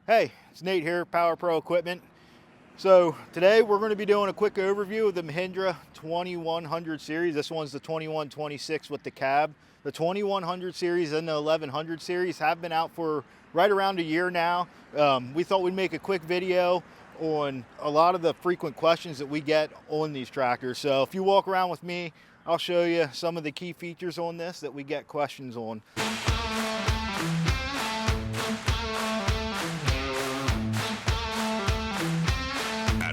Hey, it's Nate here, Power Pro Equipment. So today we're going to be doing a quick overview of the Mahindra 2100 series. This one's the 2126 with the cab. The 2100 series and the 1100 series have been out for right around a year now. We thought we'd make a quick video on a lot of the frequent questions that we get on these tractors. So if you walk around with me, I'll show you some of the key features on this that we get questions on.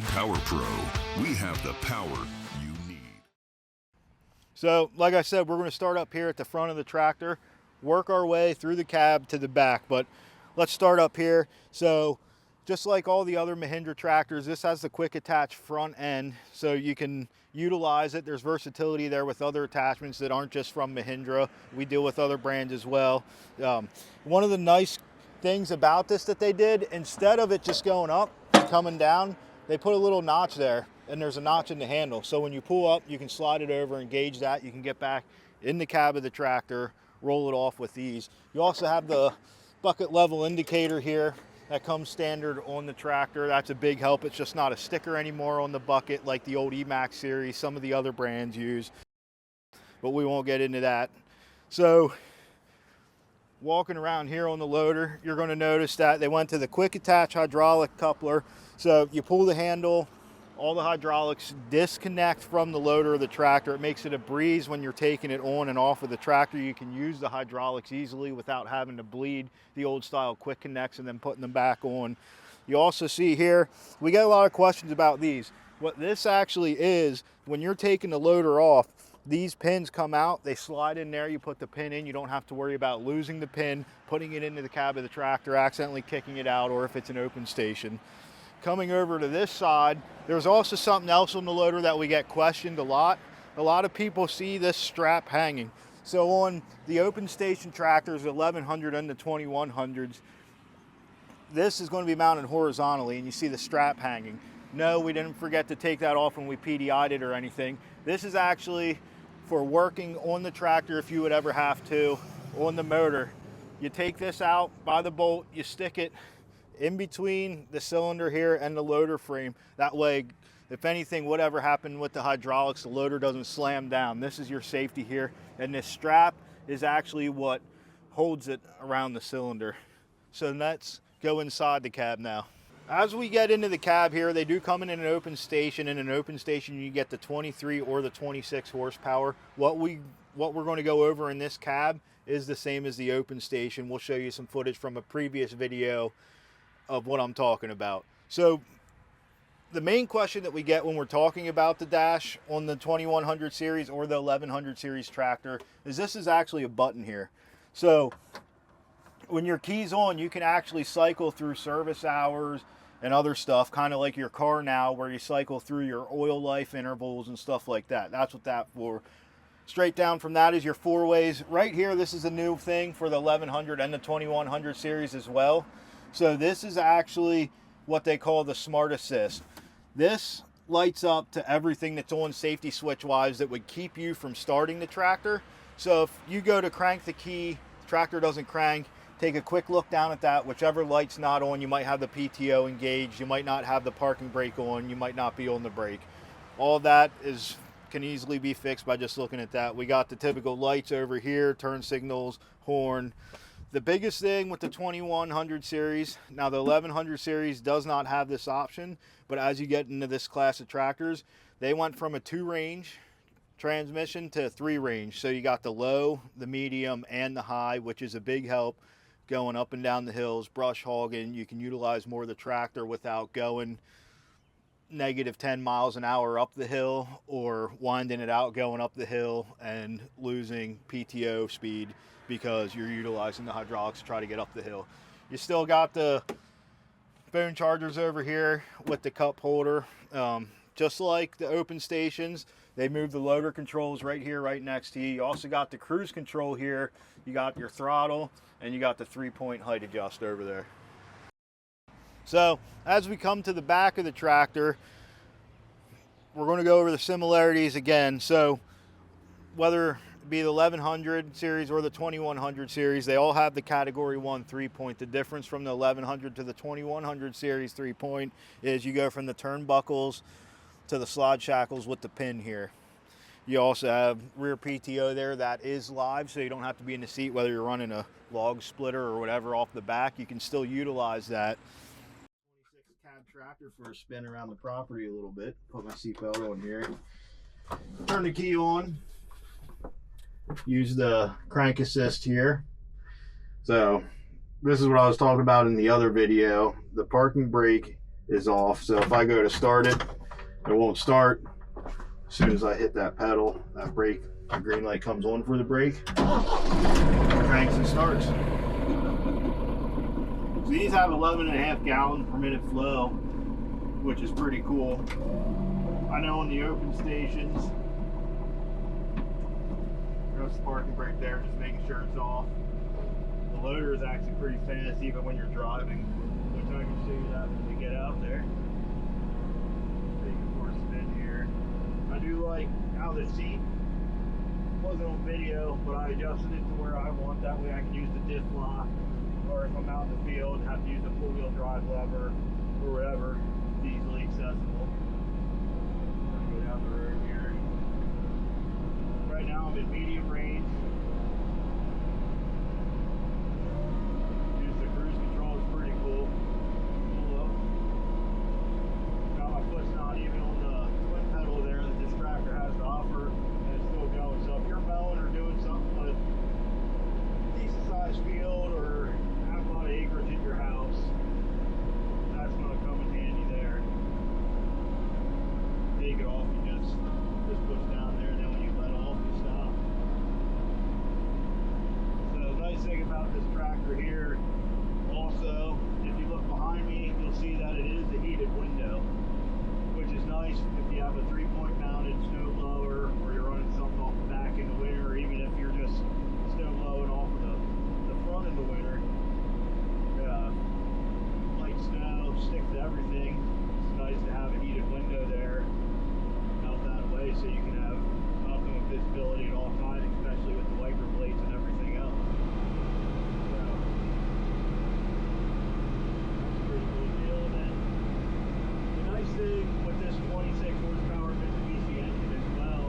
Power Pro, we have the power you need. So, like I said, we're going to start up here at the front of the tractor, work our way through the cab to the back, but let's start up here. So, just like all the other Mahindra tractors, this has the quick attach front end, so you can utilize it. There's versatility there with other attachments that aren't just from Mahindra. We deal with other brands as well. One of the nice things about this that they did, instead of it just going up and coming down, they put a little notch there, and there's a notch in the handle. So when you pull up, you can slide it over, engage that. You can get back in the cab of the tractor, roll it off with ease. You also have the bucket level indicator here that comes standard on the tractor. That's a big help. It's just not a sticker anymore on the bucket like the old EMAX series some of the other brands use, but we won't get into that. So walking around here on the loader, you're going to notice that they went to the quick attach hydraulic coupler. So you pull the handle, all the hydraulics disconnect from the loader of the tractor. It makes it a breeze when you're taking it on and off of the tractor. You can use the hydraulics easily without having to bleed the old style quick connects and then putting them back on. You also see here, we get a lot of questions about these. What this actually is, when you're taking the loader off, these pins come out, they slide in there, you put the pin in, you don't have to worry about losing the pin, putting it into the cab of the tractor, accidentally kicking it out, or if it's an open station. Coming over to this side, there's also something else on the loader that we get questioned a lot. A lot of people see this strap hanging. So on the open station tractors, the 1100 and the 2100s, this is going to be mounted horizontally, and you see the strap hanging. No, we didn't forget to take that off when we PDI'd it or anything. This is actually for working on the tractor if you would ever have to, on the motor. You take this out by the bolt, you stick it in between the cylinder here and the loader frame. That way, if anything would ever happen with the hydraulics, the loader doesn't slam down. This is your safety here. And this strap is actually what holds it around the cylinder. So let's go inside the cab now. As we get into the cab here, they do come in an open station. In an open station, you get the 23 or the 26 horsepower. What we're going to go over in this cab is the same as the open station. We'll show you some footage from a previous video of what I'm talking about. So the main question that we get when we're talking about the dash on the 2100 series or the 1100 series tractor is this is actually a button here. So when your key's on, you can actually cycle through service hours and other stuff, kind of like your car now, where you cycle through your oil life intervals and stuff like that. That's what that's for. Straight down from that is your four ways. Right here, this is a new thing for the 1100 and the 2100 series as well. So this is actually what they call the Smart Assist. This lights up to everything that's on safety switch wise that would keep you from starting the tractor. So if you go to crank the key, tractor doesn't crank, take a quick look down at that. Whichever light's not on, you might have the PTO engaged, you might not have the parking brake on, you might not be on the brake. All of that can easily be fixed by just looking at that. We got the typical lights over here, turn signals, horn. The biggest thing with the 2100 series, now the 1100 series does not have this option, but as you get into this class of tractors, they went from a 2-range transmission to a 3-range. So you got the low, the medium, and the high, which is a big help going up and down the hills, brush hogging. You can utilize more of the tractor without going negative 10 miles an hour up the hill or winding it out going up the hill and losing PTO speed because you're utilizing the hydraulics to try to get up the hill. You still got the phone chargers over here with the cup holder. Just like the open stations, they move the loader controls right here, right next to you. You also got the cruise control here. You got your throttle, and you got the 3-point height adjust over there. So as we come to the back of the tractor, we're going to go over the similarities again. So whether be the 1100 series or the 2100 series. They all have the category 1 3-point. The difference from the 1100 to the 2100 series 3-point is you go from the turnbuckles to the slide shackles with the pin here. You also have rear PTO there that is live, so you don't have to be in the seat whether you're running a log splitter or whatever off the back. You can still utilize that. 26 cab tractor for a spin around the property a little bit. Put my seatbelt on here. Turn the key on. Use the crank assist here. So this is what I was talking about in the other video. The parking brake is off, so if I go to start it, it won't start. As soon as I hit that pedal, that brake, the green light comes on for the brake, cranks and starts. So these have 11.5 gallons per minute flow, which is pretty cool. I know on the open stations, there's the parking brake there, just making sure it's off. The loader is actually pretty fast even when you're driving, which I can show you that when we get out there. Taking for a spin here. I do like how the seat wasn't on video, but I adjusted it to where I want. That way I can use the diff lock, or if I'm out in the field and have to use a four-wheel drive lever or whatever, it's easily accessible. Go down the road here. Right now I'm in medium range. Use the cruise control, it's pretty cool. Pull up. Got my foot's not even on the twin pedal there that this tractor has to offer, and it's still going. So if you're mowing or doing something with a decent sized field or have a lot of acreage in your house, that's going to come in handy there. Take it off, you just push down there, and then when you let off, you stop. So the nice thing about this tractor here, also, if you look behind me, you'll see that it is a heated window, which is nice if you have a 3-point mounted snow blower or you're running something off the back in the winter, or even if you're just snow blowing off of the front in the winter. Light snow sticks to everything. It's nice to have a heated window there. Melt that away so you can have optimum visibility at all times, especially with the wiper blades and everything else. So, that's a pretty cool deal. And then the nice thing with this 26 horsepower Mitsubishi engine as well,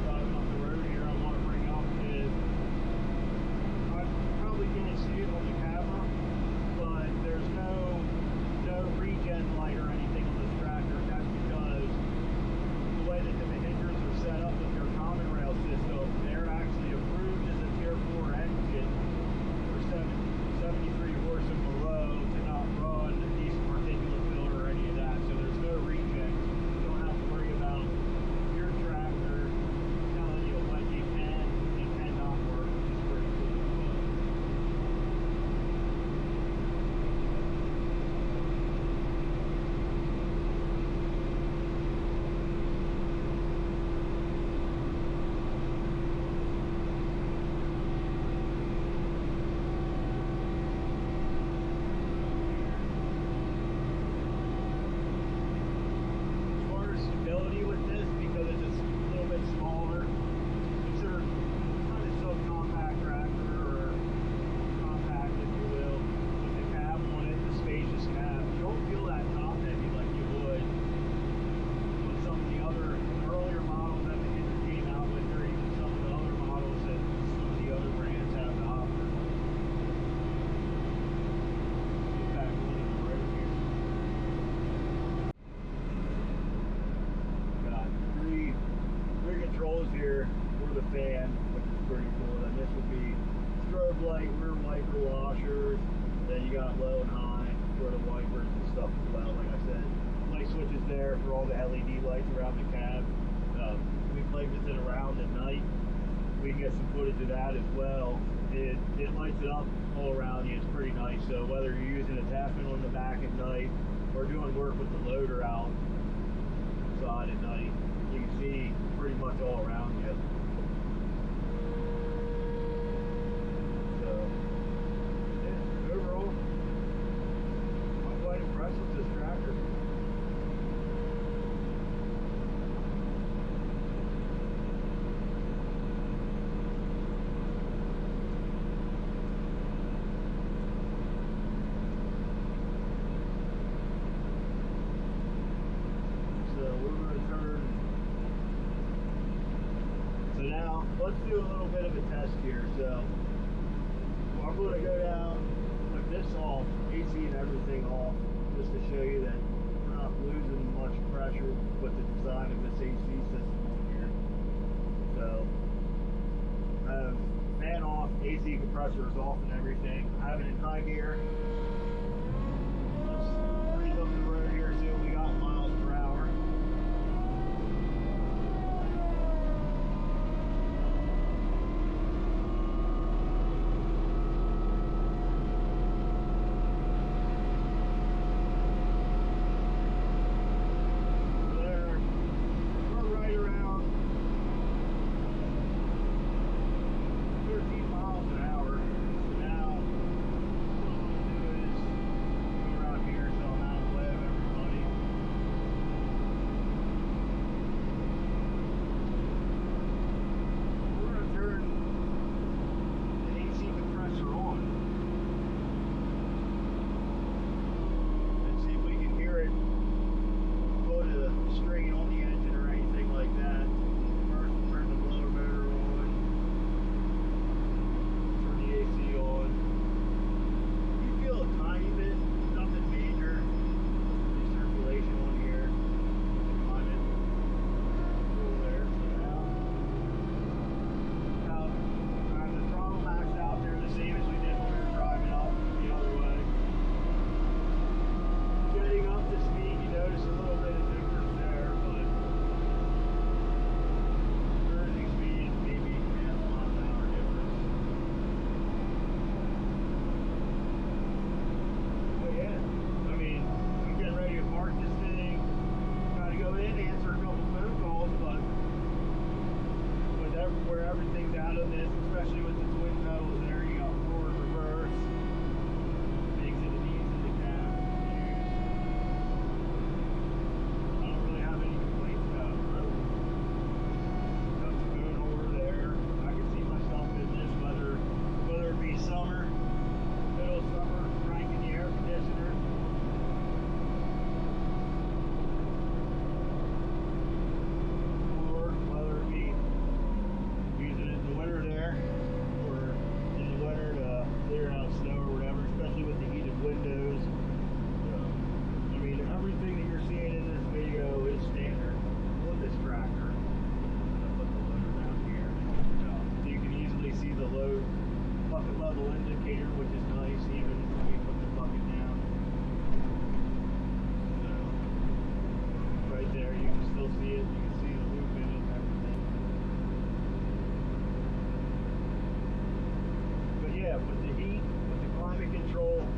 driving up the road here, I want to bring up is, I probably can't see it on the camera, but there's no regen light or anything on this tractor. That's because the way that the Mahindras are set up with their common rail system, they're actually approved as a Tier 4 engine for 73 horse and below to not run a decent particulate filter or any of that. So there's no regen. You don't have to worry about your tractor telling you when you can and cannot work, which is pretty cool. As far as stability with this, because it's just a little bit smaller, considered kind of subcompact tractor or compact, if you will, with the cab on it, the spacious cab. You don't feel that top heavy like you would with some of the earlier models that the Mahindra came out with, or even some of the other models that some of the other brands have to offer. Get back on the road here. Got three controls here for the fan, which is pretty cool. And this would be strobe light, rear wiper washers. Then you got low and high for the wipers and stuff as well. Like I said, light switches there for all the LED lights around the cab. We played with it around at night. We can get some footage of that as well. It lights it up all around you. It's pretty nice. So whether you're using a attachment on the back at night or doing work with the loader outside at night, you can see pretty much all around you. So, yeah, overall, I'm quite impressed with this tractor. let's do a little bit of a test here. So I'm going to go down with this off, AC and everything off, just to show you that we're not losing much pressure with the design of this AC system on here. So I have fan off, AC compressor is off and everything. I have it in high gear. Let's breathe up the road here, see what we got in miles per hour.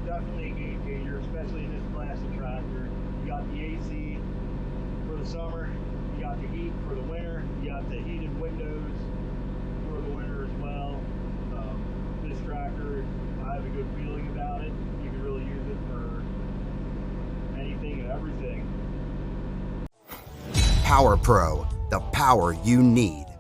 Definitely a game changer, especially in this class of tractor. You got the AC for the summer, you got the heat for the winter, you got the heated windows for the winter as well. This tractor, I have a good feeling about it. You can really use it for anything and everything. Power Pro, the power you need.